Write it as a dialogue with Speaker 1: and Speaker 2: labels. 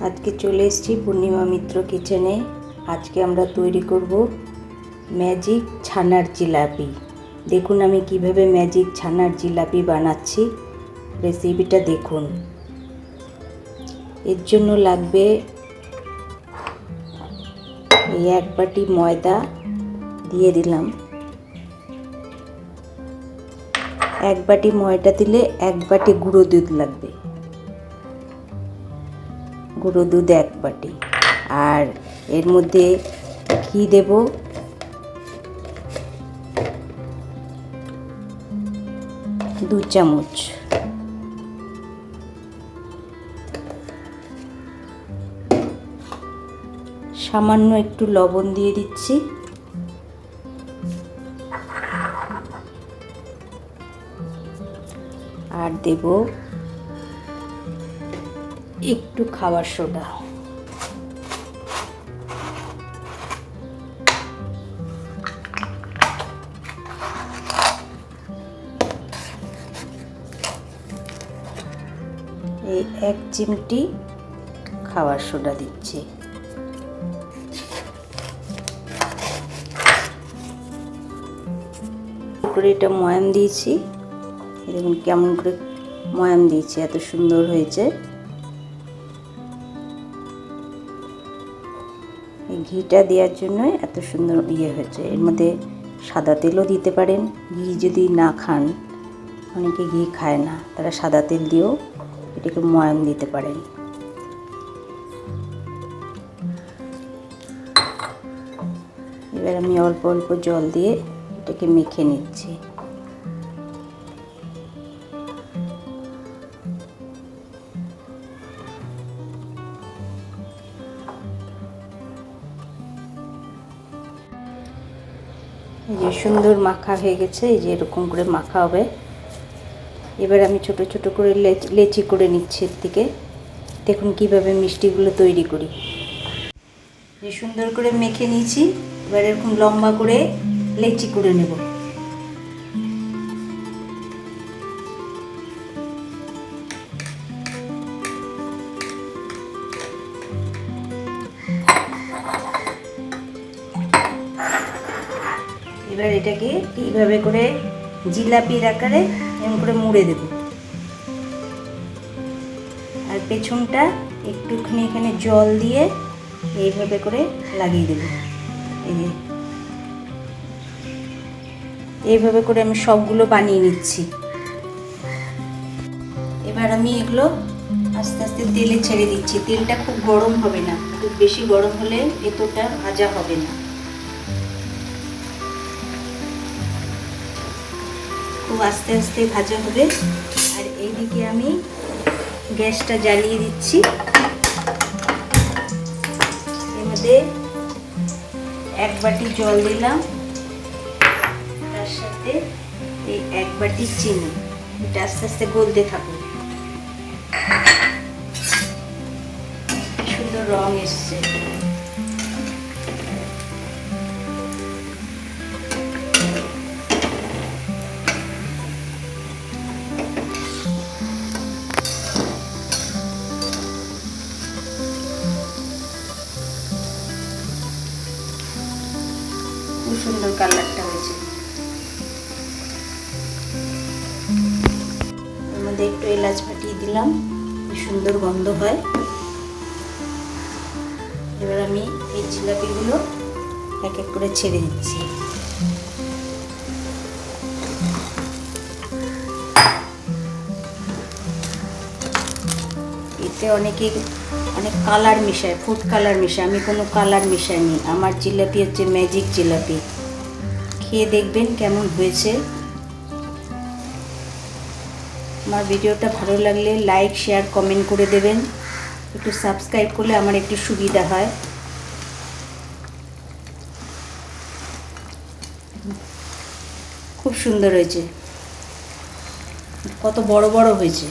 Speaker 1: আজকে চলে এসেছি পূর্ণিমা মিত্র কিচেনে। আজকে আমরা তৈরি করব ম্যাজিক ছানার জিলাপি। দেখুন আমি কিভাবে ম্যাজিক ছানার জিলাপি বানাচ্ছি, রেসিপিটা দেখুন। এর জন্য লাগবে এই 1 বাটি ময়দা দিয়ে দিলাম। 1 বাটি ময়দা দিলে 1 বাটি গুঁড়ো দুধ লাগবে, গুঁড়ো দুধ 1 বাটি। আর এর মধ্যে ঘি দেব 2 চামচ। সামান্য একটু লবণ দিয়ে দিচ্ছি। আর দেব একটু খাবার সোডা। এই 1 চিমটি খাবার সোডা দিচ্ছি। করে এটা ময়াম দিয়েছি, দেখুন কেমন করে ময়াম দিয়েছি, এত সুন্দর হয়েছে। এই ঘিটা দেওয়ার জন্য এত সুন্দর হয়েছে। এর মধ্যে সাদা তেলও দিতে পারেন, ঘি যদি না খান, অনেকে ঘি খায় না, তারা সাদা তেল দিয়েও এটাকে ময়াম দিতে পারেন। এবার আমি অল্প অল্প জল দিয়ে এটাকে মেখে নিচ্ছি। এই যে সুন্দর মাখা হয়ে গেছে, এই যে এরকম করে মাখা হবে। এবার আমি ছোট ছোট করে লেচি করে নিচ্ছি এর থেকে। দেখুন কিভাবে মিষ্টিগুলো তৈরি করি। যে সুন্দর করে মেখে নিয়েছি, এবার এরকম লম্বা করে লেচি করে নেব। এবার এটাকে এইভাবে করে জিলাপির আকারে এরকম করে মুড়ে দেব। আর পেছনটা একটুখানি এখানে জল দিয়ে এইভাবে করে লাগিয়ে দেব। এই যে এইভাবে করে আমি সবগুলো বানিয়ে নিচ্ছি। এবার আমি এগুলো আস্তে আস্তে তেলে ছেড়ে দিচ্ছি। তেলটা খুব গরম হবে না, খুব বেশি গরম হলে ভেতরটা ভাজা হবে না। খুব আস্তে আস্তে ভাজা হবে। আর এইদিকে আমি গ্যাসটা জ্বালিয়ে দিচ্ছি। এর মধ্যে 1 বাটি জল দিলাম, তার সাথে এই 1 বাটি চিনি। এটা আস্তে আস্তে গলতে থাকুক। সুন্দর রং এসছে। খুব সুন্দর কালারটা হয়েছে। এর মধ্যে একটু এলাচ ফাটিয়ে দিলাম, সুন্দর গন্ধ হয়। এবার আমি এই জিলাপিগুলো এক এক করে ছেড়ে দিচ্ছি। এতে অনেকে অনেক কালার মিশায়, ফুড কালার মিশায়। আমি কোনো কালার মিশাইনি। আমার জিলাপি হচ্ছে ম্যাজিক জিলাপি। খেয়ে দেখবেন কেমন হয়েছে। আমার ভিডিওটা ভালো লাগলে লাইক, শেয়ার, কমেন্ট করে দেবেন। একটু সাবস্ক্রাইব করলে আমার একটু সুবিধা হয়। খুব সুন্দর হয়েছে, কত বড় বড় হয়েছে।